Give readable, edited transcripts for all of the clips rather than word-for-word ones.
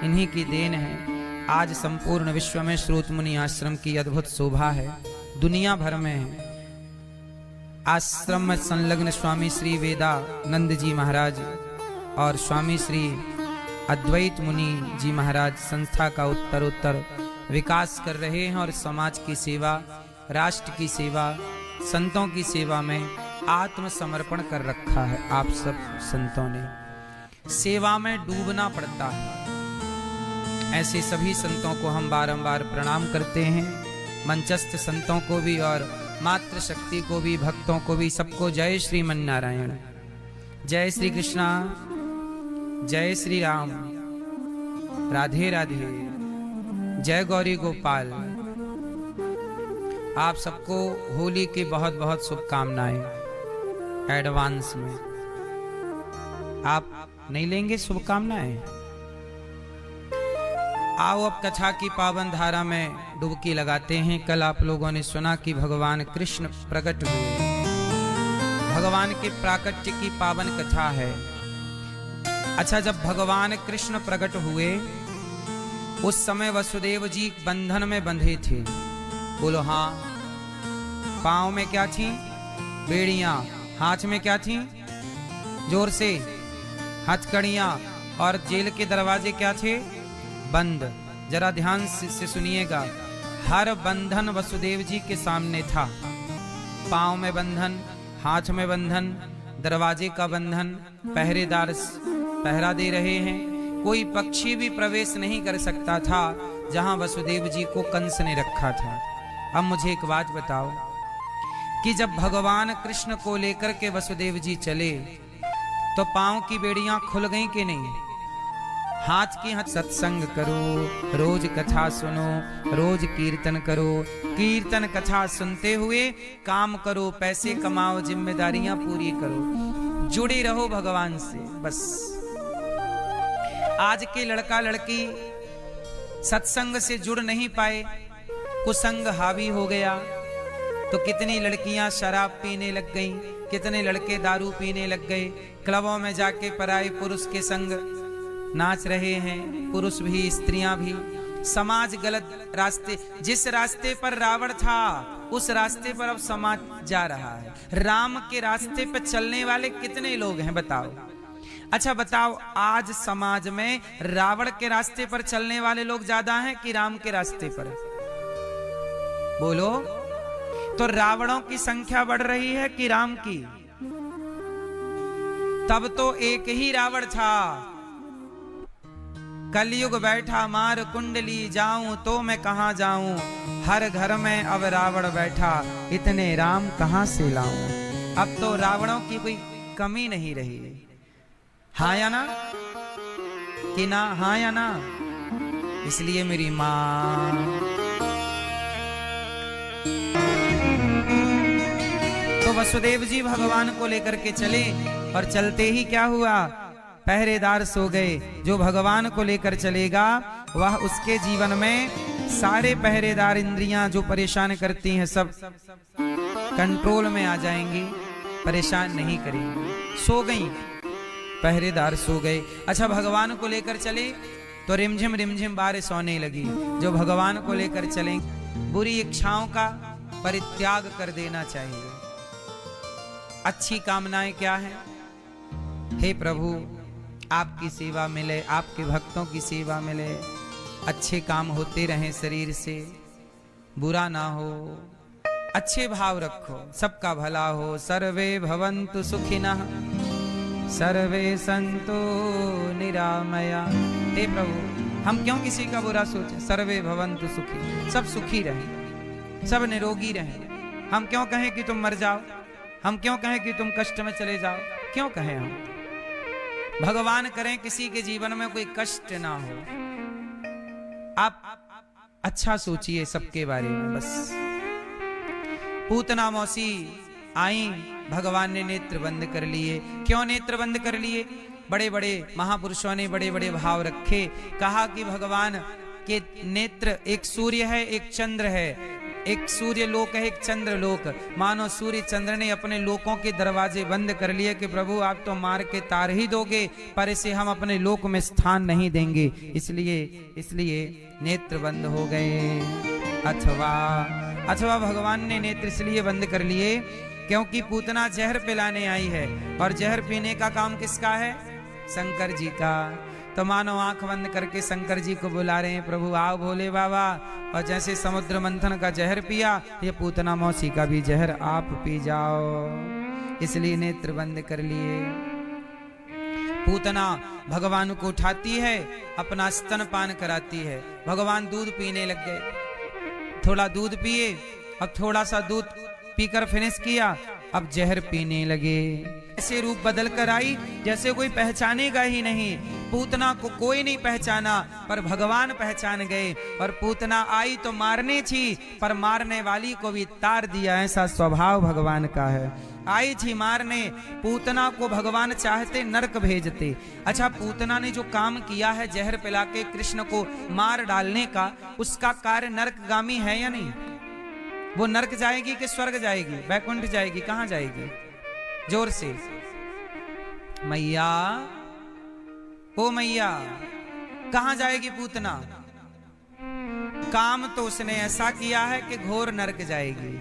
इन्हीं की देन है। आज संपूर्ण विश्व में श्रोत मुनि आश्रम की अद्भुत शोभा है। दुनिया भर में है। आश्रम में संलग्न स्वामी श्री वेदानंद जी महाराज और स्वामी श्री अद्वैत मुनि जी महाराज संस्था का उत्तरोत्तर विकास कर रहे हैं और समाज की सेवा, राष्ट्र की सेवा, संतों की सेवा में आत्मसमर्पण कर रखा है। आप सब संतों ने सेवा में डूबना पड़ता है। ऐसे सभी संतों को हम बारंबार प्रणाम करते हैं। मंचस्थ संतों को भी और मातृ शक्ति को भी, भक्तों को भी, सबको जय श्रीमन नारायण, जय श्री कृष्णा, जय श्री राम, राधे राधे, जय गौरी गोपाल। आप सबको होली की बहुत बहुत शुभकामनाएं एडवांस में। आप नहीं लेंगे शुभकामनाएं? आओ अब कथा की पावन धारा में डुबकी लगाते हैं। कल आप लोगों ने सुना कि भगवान कृष्ण प्रकट हुए। भगवान के प्राकट्य की पावन कथा है। अच्छा, जब भगवान कृष्ण प्रकट हुए उस समय वसुदेव जी बंधन में बंधे थे। बोलो हाँ। पांव में क्या थी? बेड़ियां। हाथ में क्या थी? जोर से, हथकड़ियां। और जेल के दरवाजे क्या थे? बंद। जरा ध्यान से सुनिएगा। हर बंधन वसुदेव जी के सामने था। पांव में बंधन, हाथ में बंधन, दरवाजे का बंधन, पहरेदार पहरा दे रहे हैं। कोई पक्षी भी प्रवेश नहीं कर सकता था जहां वसुदेव जी को कंस ने रखा था। अब मुझे एक बात बताओ कि जब भगवान कृष्ण को लेकर के वसुदेव जी चले तो पांव की बेड़ियां खुल गईं कि नहीं? हाथ की सत्संग करो, रोज कथा सुनो, रोज कीर्तन करो, कीर्तन कथा सुनते हुए काम करो, पैसे कमाओ, जिम्मेदारियां पूरी करो, जुड़े रहो भगवान से। बस आज के लड़का लड़की सत्संग से जुड़ नहीं पाए, कुसंग हावी हो गया। तो कितनी लड़कियां शराब पीने लग गईं, कितने लड़के दारू पीने लग गए, क्लबों में जाके पराये पुरुष के संग नाच रहे हैं, पुरुष भी स्त्रियां भी। समाज गलत रास्ते, जिस रास्ते पर रावण था उस रास्ते पर अब समाज जा रहा है। राम के रास्ते पर चलने वाले कितने लोग हैं बताओ? अच्छा बताओ, आज समाज में रावण के रास्ते पर चलने वाले लोग ज्यादा हैं कि राम के रास्ते पर? बोलो। तो रावणों की संख्या बढ़ रही है कि राम की? तब तो एक ही रावण था। कलयुग बैठा मार कुंडली, जाऊं तो मैं कहां जाऊं, हर घर में अब रावण बैठा, इतने राम कहां से लाऊं। अब तो रावणों की कोई कमी नहीं रही। हाँ या ना? कि ना? हाँ या ना? इसलिए मेरी मां तो वसुदेव जी भगवान को लेकर के चले और चलते ही क्या हुआ? पहरेदार सो गए। जो भगवान को लेकर चलेगा वह उसके जीवन में सारे पहरेदार इंद्रियां जो परेशान करती हैं सब कंट्रोल में आ जाएंगी, परेशान नहीं करेंगी। सो गई, पहरेदार सो गए। अच्छा, भगवान को लेकर चले तो रिमझिम रिमझिम बारिश होने लगी। जो भगवान को लेकर चलें, बुरी इच्छाओं का परित्याग कर देना चाहिए। अच्छी कामनाएं क्या है? हे प्रभु, आपकी सेवा मिले, आपके भक्तों की सेवा मिले, अच्छे काम होते रहें शरीर से, बुरा ना हो, अच्छे भाव रखो, सबका भला हो। सर्वे भवन्तु सुखिनः सर्वे सन्तु निरामया। हे प्रभु, हम क्यों किसी का बुरा सोचें? सर्वे भवन्तु सुखी, सब सुखी रहें, सब निरोगी रहें। हम क्यों कहें कि तुम मर जाओ? हम क्यों कहें कि तुम कष्ट में चले जाओ? क्यों कहें हम? भगवान करें किसी के जीवन में कोई कष्ट ना हो। आप अच्छा सोचिए सबके बारे में। बस पूतना मौसी आई, भगवान ने नेत्र बंद कर लिए। क्यों नेत्र बंद कर लिए? बड़े बड़े महापुरुषों ने बड़े बड़े भाव रखे। कहा कि भगवान के नेत्र, एक सूर्य है, एक चंद्र है, एक सूर्य लोक है, एक चंद्र लोक। मानो सूर्य चंद्र ने अपने लोकों के दरवाजे बंद कर लिए कि प्रभु आप तो मार के तार ही दोगे, पर इसे हम अपने लोक में स्थान नहीं देंगे, इसलिए नेत्र बंद हो गए। अथवा भगवान ने नेत्र इसलिए बंद कर लिए क्योंकि पूतना जहर पिलाने आई है, और जहर पीने का काम किसका है? शंकर जी का। तो मानो आंख बंद करके शंकर जी को बुला रहे हैं, प्रभु आओ भोले बाबा। और जैसे समुद्र मंथन का जहर पिया, ये पूतना मौसी का भी जहर आप पी जाओ, इसलिए नेत्र बंद कर लिए। पूतना भगवान को उठाती है, अपना स्तनपान कराती है। भगवान दूध पीने लग गए, थोड़ा दूध पिए, अब थोड़ा सा दूध पीकर फिनिश किया, अब जहर पीने लगे। ऐसे रूप बदल कर आई जैसे कोई पहचानेगा ही नहीं। पूतना को कोई नहीं पहचाना, पर भगवान पहचान गए। और पूतना आई तो मारने थी, पर मारने वाली को भी तार दिया, ऐसा स्वभाव भगवान का है। आई थी मारने, पूतना को भगवान चाहते नरक भेजते। अच्छा, पूतना ने जो काम किया है जहर पिला के कृष्ण को मार डालने का, उसका कार्य नरकगामी है या नहीं? वो नरक जाएगी कि स्वर्ग जाएगी, वैकुंठ जाएगी, कहां जाएगी? जोर से मैया, ओ मैया, कहां जाएगी पूतना? काम तो उसने ऐसा किया है कि घोर नरक जाएगी।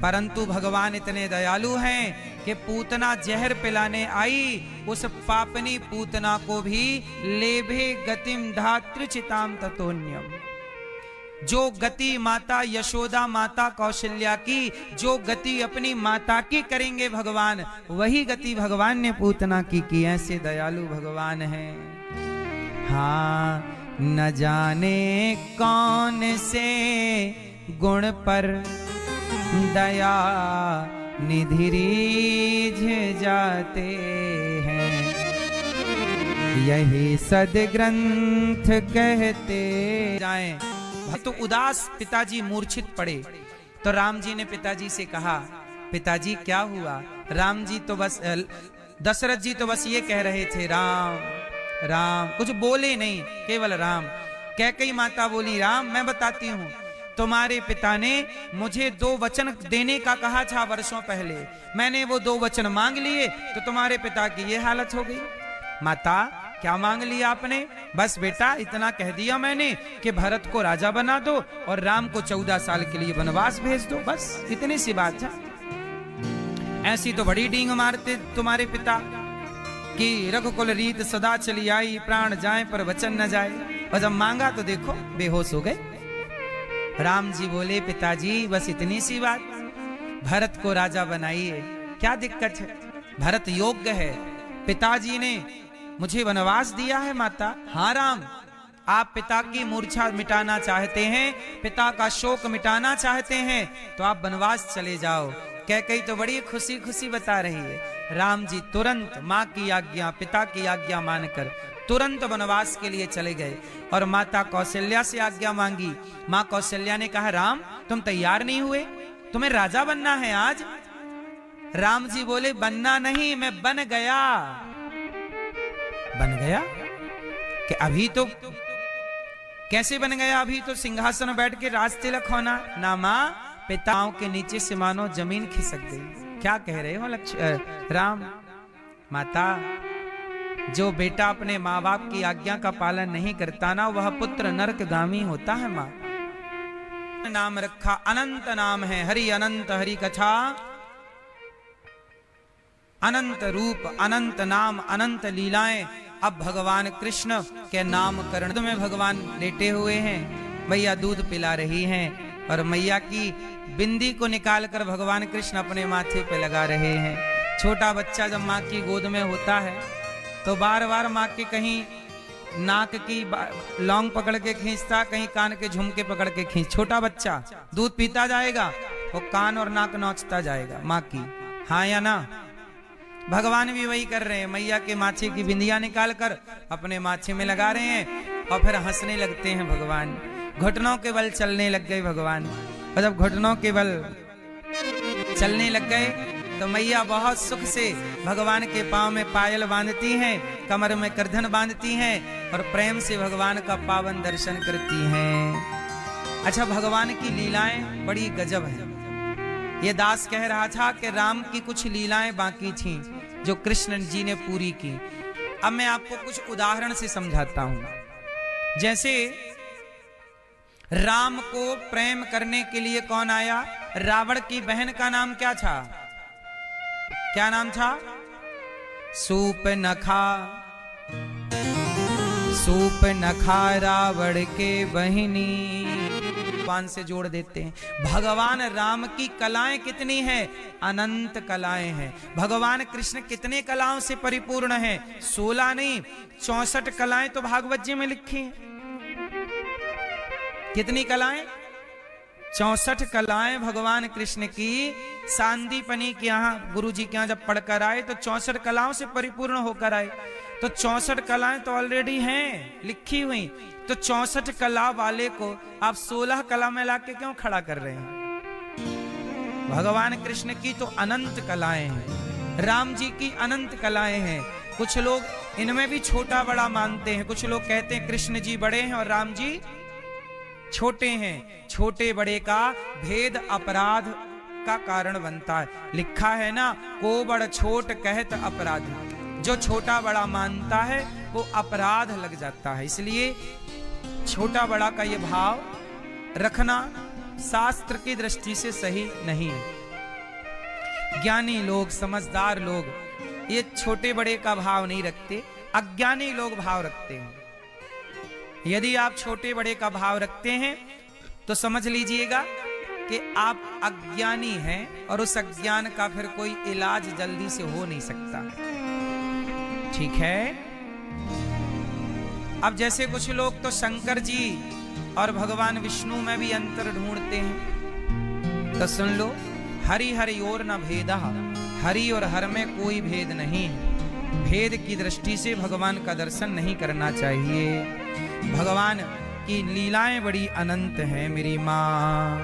परंतु भगवान इतने दयालु हैं कि पूतना जहर पिलाने आई, उस पापनी पूतना को भी लेभे गतिम धातृचिताम ततोन्यम। जो गति माता यशोदा, माता कौशल्या की, जो गति अपनी माता की करेंगे भगवान, वही गति भगवान ने पूतना की। ऐसे दयालु भगवान हैं। हाँ, न जाने कौन से गुण पर दया निधि रीझ जाते हैं, यही सदग्रंथ कहते जाएं। तो उदास पिताजी मूर्छित पड़े, तो राम जी ने पिताजी से कहा, पिताजी क्या हुआ? राम जी तो बस, दशरथ जी तो बस ये कह रहे थे राम राम, कुछ बोले नहीं, केवल राम। कैकेयी माता बोली, राम मैं बताती हूँ, तुम्हारे पिता ने मुझे 2 वचन देने का कहा था वर्षों पहले, मैंने वो 2 वचन मांग लिए, तो तुम्हारे पिता की ये हालत हो गई। माता क्या मांग लिया आपने? बस बेटा इतना कह दिया मैंने कि भरत को राजा बना दो और राम को 14 साल के लिए वनवास भेज दो, बस इतनी सी बात है। ऐसी तो बड़ी डींग मारते तुम्हारे पिता कि रघुकुल रीत सदा चली आई, प्राण जाए पर वचन न जाए। और जब मांगा तो देखो बेहोश हो गए। राम जी बोले, पिताजी बस इतनी सी बात, भरत को राजा बनाइए, क्या दिक्कत है? भरत योग्य है, पिताजी ने मुझे वनवास दिया है माता। हाँ राम, आप पिता की मूर्छा मिटाना चाहते हैं, पिता का शोक मिटाना चाहते हैं, तो आप वनवास चले जाओ। कैकेयी तो बड़ी खुशी खुशी बता रही है। राम जी तुरंत माँ की आज्ञा, पिता की आज्ञा मानकर तुरंत वनवास के लिए चले गए और माता कौशल्या से आज्ञा मांगी। माँ कौशल्या ने कहा, राम तुम तैयार नहीं हुए, तुम्हें राजा बनना है आज। राम जी बोले, बनना नहीं, मैं बन गया। बन गया कि अभी तो कैसे बन गया? अभी तो सिंहासन बैठ के राज तिलक होना ना। मां, पिताओं के नीचे से मानो जमीन खिसक गई। क्या कह रहे हो राम? माता, जो बेटा अपने माँ बाप की आज्ञा का पालन नहीं करता ना, वह पुत्र नरकगामी होता है। मां, नाम रखा, अनंत नाम है, हरि अनंत, हरि कथा अनंत रूप, अनंत नाम, अनंत लीलाएं। अब भगवान कृष्ण के नामकरण में भगवान लेटे हुए हैं, मैया दूध पिला रही हैं और मैया की बिंदी को निकालकर भगवान कृष्ण अपने माथे पे लगा रहे हैं। छोटा बच्चा जब माँ की गोद में होता है तो बार बार माँ के कहीं नाक की लौंग पकड़ के खींचता, कहीं कान के झुमके पकड़ के खींच। छोटा बच्चा दूध पीता जाएगा, वो कान और नाक नोचता जाएगा माँ की। हाँ या ना? भगवान भी वही कर रहे हैं, मैया के माथे की बिंदिया निकाल कर अपने माथे में लगा रहे हैं और फिर हंसने लगते हैं भगवान। घुटनों के बल चलने लग गए भगवान, और जब घुटनों के बल चलने लग गए तो मैया बहुत सुख से भगवान के पांव में पायल बांधती हैं, कमर में करधन बांधती हैं और प्रेम से भगवान का पावन दर्शन करती हैं। अच्छा, भगवान की लीलाएं बड़ी गजब है। ये दास कह रहा था कि राम की कुछ लीलाएं बाकी थीं जो कृष्ण जी ने पूरी की। अब मैं आपको कुछ उदाहरण से समझाता हूं। जैसे राम को प्रेम करने के लिए कौन आया? रावण की बहन का नाम क्या था? क्या नाम था? सूपनखा। सूपनखा रावण के बहिनी पान से जोड़ देते हैं। भगवान राम की कलाएं कितनी हैं? अनंत कलाएं हैं। भगवान कृष्ण कितने कलाओं से परिपूर्ण हैं? 16 नहीं, 64 कलाएं तो भागवत जी में लिखी हैं। कितनी कलाएं? 64 कलाएं भगवान कृष्ण की। सांदीपनी के यहाँ गुरु जी के यहाँ जब पढ़कर आए तो 64 कलाओं से परिपूर्ण होकर आए। तो 64 कलाएं तो ऑलरेडी हैं लिखी हुई। तो 64 कला वाले को आप 16 कला में लाके क्यों खड़ा कर रहे हैं? भगवान कृष्ण की तो अनंत कलाएं हैं, राम जी की अनंत कलाएं हैं। कुछ लोग इनमें भी छोटा बड़ा मानते हैं। कुछ लोग कहते हैं कृष्ण जी बड़े हैं और राम जी छोटे हैं। छोटे बड़े का भेद अपराध का कारण बनता है। लिखा है ना, को बड़ छोट कहत अपराध। जो छोटा बड़ा मानता है वो अपराध लग जाता है। इसलिए छोटा बड़ा का ये भाव रखना शास्त्र की दृष्टि से सही नहीं है। ज्ञानी लोग, समझदार लोग ये छोटे बड़े का भाव नहीं रखते, अज्ञानी लोग भाव रखते हैं। यदि आप छोटे बड़े का भाव रखते हैं तो समझ लीजिएगा कि आप अज्ञानी हैं और उस अज्ञान का फिर कोई इलाज जल्दी से हो नहीं सकता। ठीक है। अब जैसे कुछ लोग तो शंकर जी और भगवान विष्णु में भी अंतर ढूंढते हैं। तो सुन लो, हरि हरि और न भेदा। हरि और हर में कोई भेद नहीं है। भेद की दृष्टि से भगवान का दर्शन नहीं करना चाहिए। भगवान की लीलाएं बड़ी अनंत हैं मेरी माँ,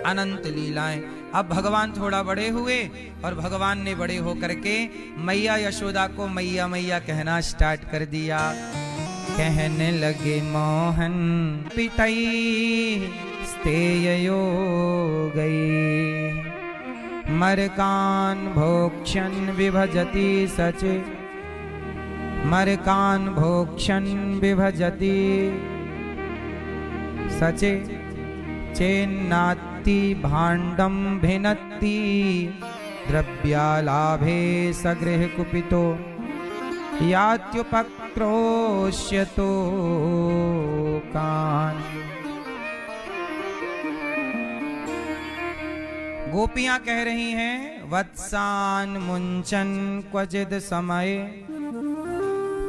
अनंत लीलाएं। अब भगवान थोड़ा बड़े हुए और भगवान ने बड़े होकर के मैया यशोदा को मैया मैया कहना स्टार्ट कर दिया। कहने लगे मोहन पितई स्तेयो गई, मरकान भोक्षण विभजति सचे, मरकान भोक्षण विभजति सचे, चेन्नाति भाण्डं भिनत्ति, द्रव्यालाभे सगृह कुपितो, यात्युपक्रोश्यतो कान। गोपियां कह रही हैं, वत्सान मुंचन क्वचिद समय,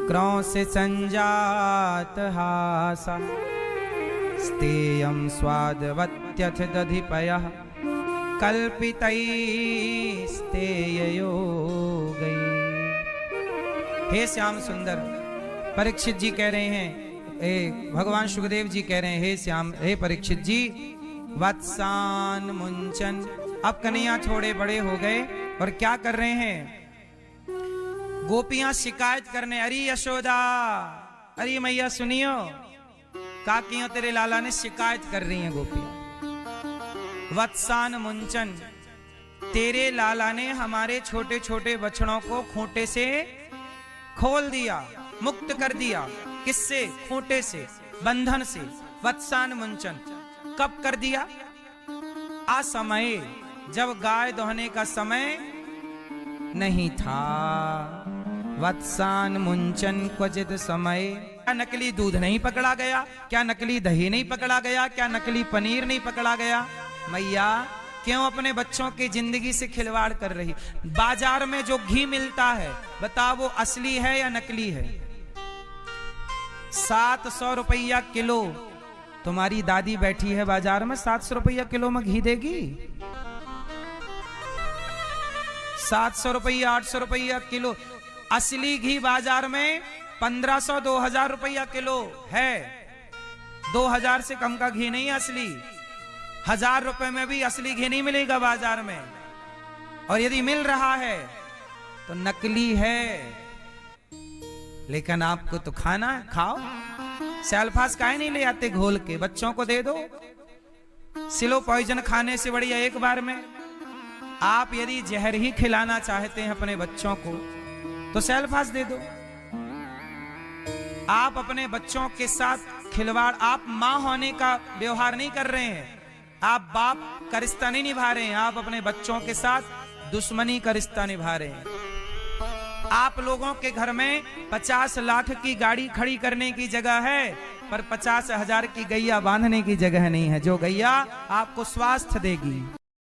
क्रौंस संजात हासा, स्तेयं स्वादवत्यथ दधिपयः, कल्पितैस्तेयो गई। हे श्याम सुंदर, परीक्षित जी कह रहे हैं, भगवान सुखदेव जी कह रहे हैं, हे श्याम, हे परीक्षित जी, वत्सान मुंचन। अब कन्हैया थोड़े बड़े हो गए और क्या कर रहे हैं? गोपियां शिकायत करने, अरे यशोदा, अरे मैया सुनियो, काकियों तेरे लाला ने शिकायत कर रही हैं गोपियां। वत्सान मुंचन, तेरे लाला ने हमारे छोटे छोटे बछड़ों को खूंटे से खोल दिया, मुक्त कर दिया। किससे? खूंटे से, बंधन से। वत्सान मुंचन कब कर दिया? असमय, जब गाय दोहने का समय नहीं था। वत्सान मुंचन क्वचित समय। क्या नकली दूध नहीं पकड़ा गया? क्या नकली दही नहीं पकड़ा गया? क्या नकली पनीर नहीं पकड़ा गया? मैया क्यों अपने बच्चों की जिंदगी से खिलवाड़ कर रही? बाजार में जो घी मिलता है, बताओ वो असली है या नकली है? 700 रुपया किलो। तुम्हारी दादी बैठी है बाजार में, 700 रुपया किलो में घी देगी? 700 रुपया, 800 रुपया किलो। असली घी बाजार में 1500, 2000 रुपया किलो है। 2000 से कम का घी नहीं असली। 1000 रुपए में भी असली घी नहीं मिलेगा बाजार में। और यदि मिल रहा है तो नकली है। लेकिन आपको तो खाना है, खाओ। सेल्फास काहे नहीं ले आते घोल के, बच्चों को दे दो। सिलो पॉइजन खाने से बढ़िया एक बार में आप यदि जहर ही खिलाना चाहते हैं अपने बच्चों को तो सेल्फास दे दो। आप अपने बच्चों के साथ खिलवाड़, आप मां होने का व्यवहार नहीं कर रहे हैं, आप बाप का रिश्ता नहीं निभा रहे हैं, आप अपने बच्चों के साथ दुश्मनी का रिश्ता निभा रहे हैं। आप लोगों के घर में 50 लाख की गाड़ी खड़ी करने की जगह है, पर 50,000 की गैया बांधने की जगह नहीं है, जो गैया आपको स्वास्थ्य देगी।